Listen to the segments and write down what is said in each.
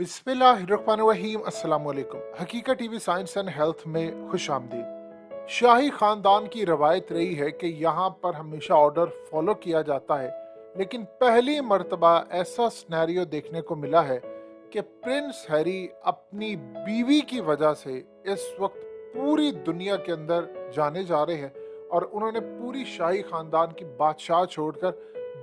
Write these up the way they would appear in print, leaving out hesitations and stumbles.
बिस्मिल्लाहिर्रहमानिर्रहीम। अस्सलाम वालेकुम। हकीकत टीवी साइंस एंड हेल्थ में खुश आमदीद। शाही खानदान की रवायत रही है कि यहाँ पर हमेशा ऑर्डर फॉलो किया जाता है, लेकिन पहली मर्तबा ऐसा सिनेरियो देखने को मिला है कि प्रिंस हैरी अपनी बीवी की वजह से इस वक्त पूरी दुनिया के अंदर जाने जा रहे हैं और उन्होंने पूरी शाही खानदान की बादशाह छोड़कर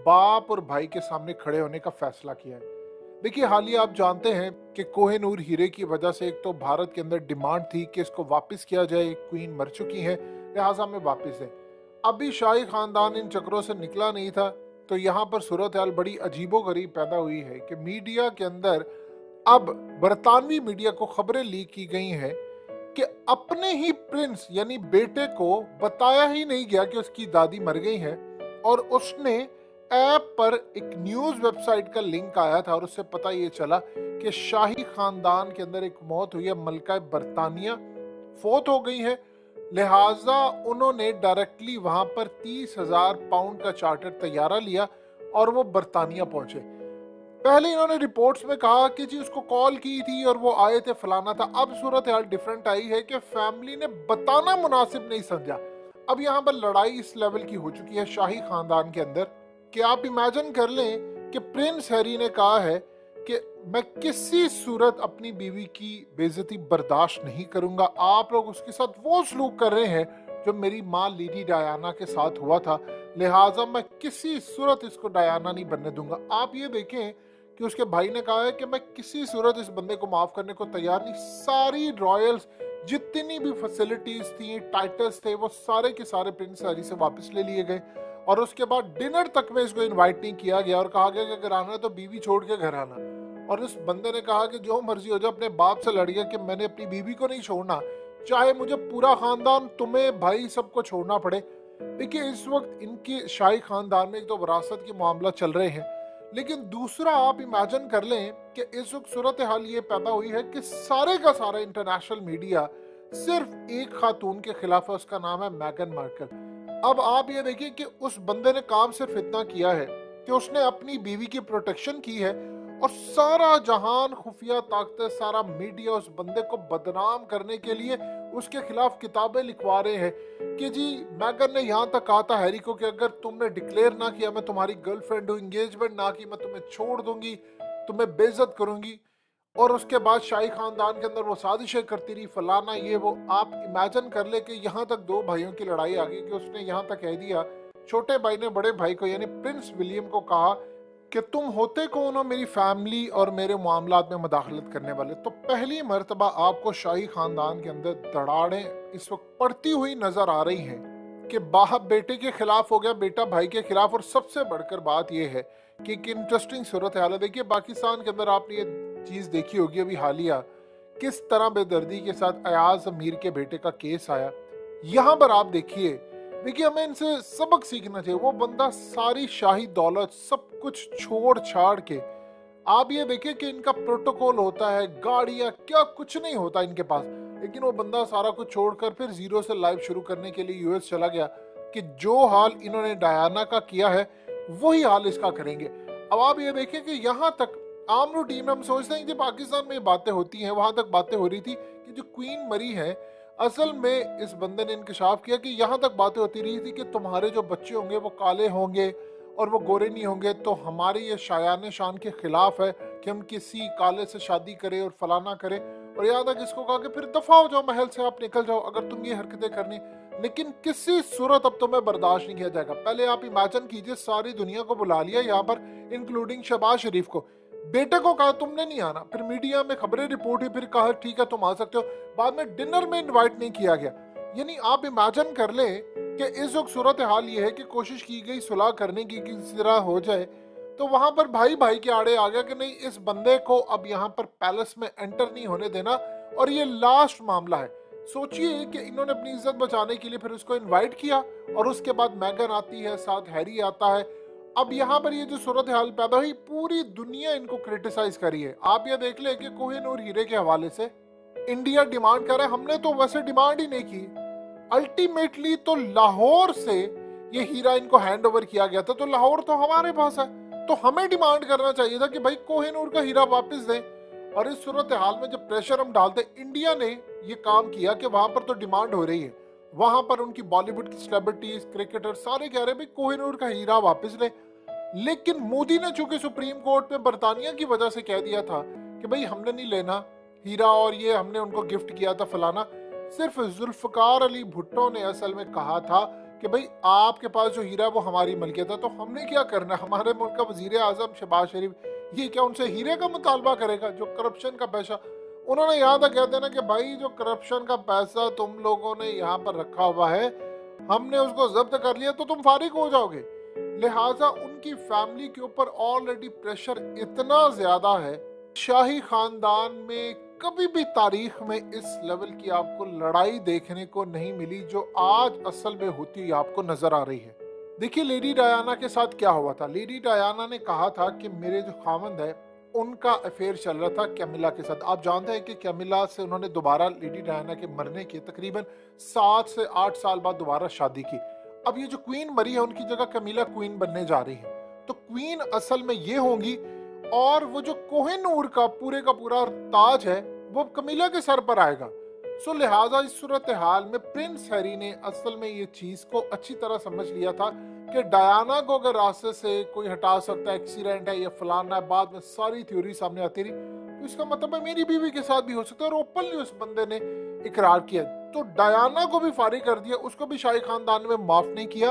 बाप और भाई के सामने खड़े होने का फैसला किया है। देखिए, हालिया आप जानते हैं कि कोहिनूर हीरे की वजह से एक तो भारत के अंदर डिमांड थी कि इसको वापस किया जाए, क्वीन मर चुकी हैं, लिहाजा में वापस दें। अभी शाही खानदान इन चक्रों से निकला नहीं था, तो यहाँ पर सूरत हाल बड़ी अजीबो गरीब पैदा हुई है कि मीडिया के अंदर अब बरतानवी मीडिया को खबरें लीक की गई हैं कि अपने ही प्रिंस यानी बेटे को बताया ही नहीं गया कि उसकी दादी मर गई है, और उसने ऐप पर एक न्यूज वेबसाइट का लिंक आया था और उससे पता ये चला कि शाही खानदान के अंदर एक मौत हुई है, मलका बरतानिया फोत हो गई है। लिहाजा उन्होंने डायरेक्टली वहां पर 30,000 पाउंड का चार्टर तैयारा लिया और वो बरतानिया पहुंचे। पहले इन्होंने रिपोर्ट्स में कहा कि जी उसको कॉल की थी और वो आए थे, फलाना था। अब सूरत हाल डिफरेंट आई है कि फैमिली ने बताना मुनासिब नहीं समझा। अब यहाँ पर लड़ाई इस लेवल की हो चुकी है शाही खानदान के अंदर कि आप इमेजिन कर लें कि प्रिंस हैरी ने कहा है कि मैं किसी सूरत अपनी बीवी की बेइज्जती बर्दाश्त नहीं करूंगा। आप लोग उसके साथ वो सलूक कर रहे हैं जो मेरी माँ लेडी डायना के साथ हुआ था, लिहाजा मैं किसी सूरत इसको डायना नहीं बनने दूंगा। आप ये देखें कि उसके भाई ने कहा है कि मैं किसी सूरत इस बंदे को माफ करने को तैयार नहीं। सारी रॉयल्स जितनी भी फैसिलिटीज थी, टाइटल्स थे, वो सारे के सारे प्रिंस हैरी से वापस ले लिए गए और उसके बाद डिनर तक में इसको इनवाइट नहीं किया गया और कहा गया कि अगर आना है तो बीवी छोड़ के घर आना। और इस बंदे ने कहा कि जो मर्जी हो जाए, अपने बाप से लड़ गया कि मैंने अपनी बीवी को नहीं छोड़ना, चाहे मुझे पूरा खानदान, तुम्हें भाई सबको छोड़ना पड़े। देखिए, इस वक्त इनके शाही खानदान में एक तो विरासत के मामला चल रहे हैं, लेकिन दूसरा आप इमेजिन कर लें कि इस वक्त सूरत हाल ये पैदा हुई है कि सारे का सारा इंटरनेशनल मीडिया सिर्फ एक खातून के खिलाफ है, उसका नाम है मेगन मार्कल। अब आप ये देखिए कि उस बंदे ने काम सिर्फ इतना किया है कि उसने अपनी बीवी की प्रोटेक्शन की है और सारा जहान, खुफिया ताकतें, सारा मीडिया उस बंदे को बदनाम करने के लिए उसके खिलाफ किताबें लिखवा रहे हैं कि जी मैगन ने यहाँ तक कहा था हैरी को कि अगर तुमने डिक्लेयर ना किया मैं तुम्हारी गर्लफ्रेंड हूँ, एंगेजमेंट ना की मैं तुम्हें छोड़ दूंगी, तुम्हें बेइज्जत करूंगी। और उसके बाद शाही खानदान के अंदर वो साजिशें करती रही, फलाना ये वो। आप इमेजिन कर ले कि यहाँ तक दो भाइयों की लड़ाई आ गई कि उसने यहाँ तक कह दिया, छोटे भाई ने बड़े भाई को यानी प्रिंस विलियम को कहा कि तुम होते कौन हो मेरी फैमिली और मेरे मामलात में मदाखलत करने वाले। तो पहली मर्तबा आपको शाही खानदान के अंदर दरारें इस वक्त पड़ती हुई नजर आ रही हैं कि बाप बेटे के खिलाफ हो गया, बेटा भाई के खिलाफ। और सबसे बढ़कर बात यह है कि एक इंटरेस्टिंग सूरत हाल है। देखिए, पाकिस्तान के अंदर आपने ये चीज देखी होगी अभी हालिया, किस तरह बेदर्दी के साथ अयाज अमीर के बेटे का केस आया। यहां पर आप देखिए हमें इनसे सबक सीखना चाहिए। वो बंदा सारी शाही दौलत सब कुछ छोड़ छाड़ के, आप ये देखिए कि इनका प्रोटोकॉल होता है, गाड़ियां क्या कुछ नहीं होता इनके पास, लेकिन वो बंदा सारा कुछ छोड़कर फिर जीरो से लाइफ शुरू करने के लिए यूएस चला गया कि जो हाल इन्होंने डायना का किया है वही हाल इसका करेंगे। अब आप ये देखिए कि यहाँ तक आम रूटीन में हम सोचते हैं कि पाकिस्तान में बातें होती हैं, वहां तक बातें हो रही थी कि जो क्वीन मरी है, असल में इस बंदे ने इंकशाफ किया कि यहाँ तक बातें होती रही थी कि तुम्हारे जो बच्चे होंगे वो काले होंगे और वो गोरे नहीं होंगे, तो हमारी ये शायान शान के खिलाफ है कि हम किसी काले से शादी करें और फलाना करें। और यहाँ तक इसको कहा कि फिर दफा हो जाओ, महल से आप निकल जाओ अगर तुम ये हरकतें करनी, लेकिन किसी सूरत अब तुम्हें बर्दाश्त नहीं किया जाएगा। पहले आप इमेजिन कीजिए, सारी दुनिया को बुला लिया यहाँ पर, इंक्लूडिंग शहबाज शरीफ को, बेटे को कहा तुमने नहीं आना, फिर मीडिया में खबरें रिपोर्ट हुई, फिर कहा ठीक है तुम आ सकते हो, बाद में डिनर में इनवाइट नहीं किया गया। यानी आप इमेजिन कर ले कि इस वक्त सूरत हाल ये है कि कोशिश की गई सुलह करने की किसी तरह हो जाए, तो वहां पर भाई भाई के आड़े आ गया कि नहीं, इस बंदे को अब यहाँ पर पैलेस में एंटर नहीं होने देना और ये लास्ट मामला है। सोचिए कि इन्होंने अपनी इज्जत बचाने के लिए फिर उसको इन्वाइट किया और उसके बाद मैगन आती है, साथ हैरी आता है। अब यहाँ पर ये जो सूरत हाल पैदा हुई, पूरी दुनिया इनको क्रिटिसाइज करी है। आप ये देख ले कि कोहिनूर हीरे के हवाले से इंडिया डिमांड कर रहा है, हमने तो वैसे डिमांड ही नहीं की, अल्टीमेटली तो लाहौर से ये हीरा इनको हैंड ओवर किया गया था, तो लाहौर तो हमारे पास है, तो हमें डिमांड करना चाहिए था कि भाई कोहिनूर का हीरा वापस दें। और इस सूरत हाल में जब प्रेशर हम डालते, इंडिया ने ये काम किया कि वहां पर तो डिमांड हो रही है, वहां पर उनकी बॉलीवुड की सेलिब्रिटीज, क्रिकेटर सारे कह रहे भाई कोहिनूर का हीरा वापस ले। लेकिन मोदी ने चूंकि सुप्रीम कोर्ट में बरतानिया की वजह से कह दिया था कि भाई हमने नहीं लेना हीरा और ये हमने उनको गिफ्ट किया था फलाना, सिर्फ जुल्फकार अली भुट्टो ने असल में कहा था कि भाई आपके पास जो हीरा है वो हमारी मलकियत है, तो हमने क्या करना, हमारे मुल्क का वजीर आजम शहबाज शरीफ ये क्या उनसे हीरे का मुतालबा करेगा जो करप्शन का पैसा उन्होंने यहाँ तक कहते हैं ना कि भाई जो करप्शन का पैसा तुम लोगों ने यहाँ पर रखा हुआ है हमने उसको जब्त कर लिया तो तुम फारिग हो जाओगे। लिहाजा उनकी फैमिली के ऊपर ऑलरेडी प्रेशर इतना ज्यादा है। शाही खानदान में कभी भी तारीख में इस लेवल की आपको लड़ाई देखने को नहीं मिली जो आज असल में होती हुई आपको नजर आ रही है। देखिए लेडी डायना के साथ क्या हुआ था। लेडी डायना ने कहा था कि मेरे जो खामंद है उनका अफेयर चल रहा था कैमिला के साथ। आप जानते हैं कि कैमिला से उन्होंने दोबारा लेडी डायना के मरने के तकरीबन 7 से 8 साल बाद दोबारा शादी की। अब ये जो क्वीन मरी है उनकी जगह कैमिला क्वीन बनने जा रही है, तो क्वीन असल में ये होंगी और वो जो कोहिनूर का पूरा ताज है वो कैमिला के सर पर आएगा। सो लिहाजा इस सूरत हाल में प्रिंस हैरी ने असल में ये चीज को अच्छी तरह समझ लिया था कि डायना को अगर रास्ते से कोई हटा सकता है, एक्सीडेंट है या फलाना है, बाद में सारी थ्योरी सामने आती रही तो इसका मतलब है मेरी बीवी के साथ भी हो सकता है, और ओपनली उस बंदे ने इकरार किया। तो डायना को भी फारिग कर दिया, उसको भी शाही खानदान में माफ नहीं किया,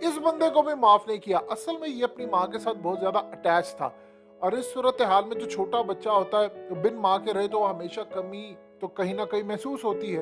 इस बंदे को भी माफ नहीं किया। असल में ये अपनी माँ के साथ बहुत ज्यादा अटैच था, और इस सूरत हाल में जो छोटा बच्चा होता है बिन माँ के रहे तो हमेशा कमी तो कहीं ना कहीं महसूस होती है।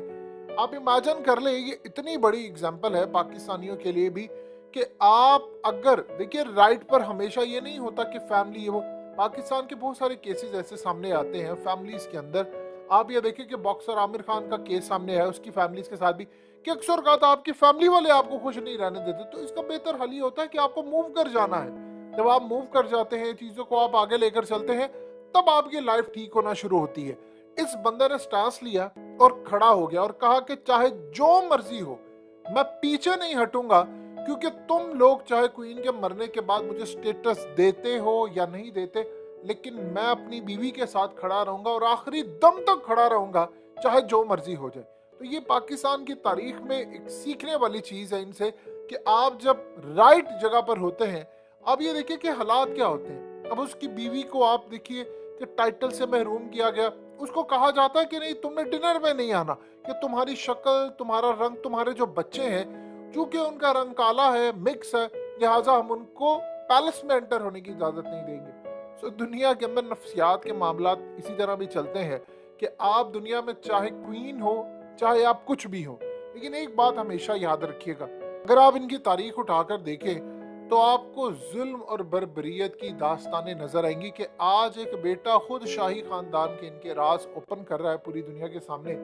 आप इमेजिन कर ले, ये इतनी बड़ी एग्जाम्पल है पाकिस्तानियों के लिए भी कि आप अगर देखिए राइट पर हमेशा ये नहीं होता कि फैमिली ये वो, पाकिस्तान के बहुत सारे केसेस ऐसे सामने आते हैं फैमिलीज के अंदर। आप ये देखिए कि बॉक्सर आमिर खान का केस सामने आया उसकी फैमिलीज के साथ भी कि अक्सर कहा था आपकी फैमिली वाले आपको खुश नहीं रहने देते, तो इसका बेहतर हल ये होता है कि आपको मूव कर जाना है। जब आप मूव कर जाते हैं, चीजों को आप आगे लेकर चलते हैं, तब आपकी लाइफ ठीक होना शुरू होती है। इस बंदे ने स्टांस लिया और खड़ा हो गया और कहा कि चाहे जो मर्जी हो मैं पीछे नहीं हटूंगा, क्योंकि तुम लोग चाहे क्वीन के मरने के बाद मुझे स्टेटस देते हो या नहीं देते, लेकिन मैं अपनी बीवी के साथ खड़ा रहूंगा और आखिरी दम तक खड़ा रहूंगा चाहे जो मर्जी हो जाए। तो ये पाकिस्तान की तारीख में एक सीखने वाली चीज है इनसे कि आप जब राइट जगह पर होते हैं, आप ये देखिए कि हालात क्या होते हैं। अब उसकी बीवी को आप देखिए कि टाइटल से महरूम किया गया, उसको कहा जाता है कि नहीं तुमने डिनर में नहीं आना, कि तुम्हारी शक्ल, तुम्हारा रंग, तुम्हारे जो बच्चे हैं चूंकि उनका रंग काला है, मिक्स है, लिहाजा हम उनको पैलेस में एंटर होने की इजाजत नहीं देंगे। सो दुनिया के अंदर नफ्सियात के मामला इसी तरह भी चलते हैं कि आप दुनिया में चाहे क्वीन हो चाहे आप कुछ भी हो, लेकिन एक बात हमेशा याद रखिएगा, अगर आप इनकी तारीख उठाकर देखें तो आपको जुल्म और बर्बरियत की दास्तानें नजर आएंगी कि आज एक बेटा खुद शाही खानदान के इनके राज ओपन कर रहा है पूरी दुनिया के सामने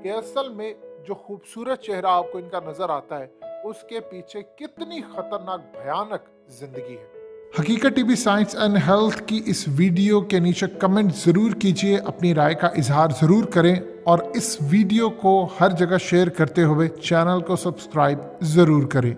कि असल में जो खूबसूरत चेहरा आपको इनका नजर आता है उसके पीछे कितनी खतरनाक भयानक जिंदगी है। हकीकत टीवी साइंस एंड हेल्थ की इस वीडियो के नीचे कमेंट जरूर कीजिए, अपनी राय का इजहार जरूर करें और इस वीडियो को हर जगह शेयर करते हुए चैनल को सब्सक्राइब जरूर करें।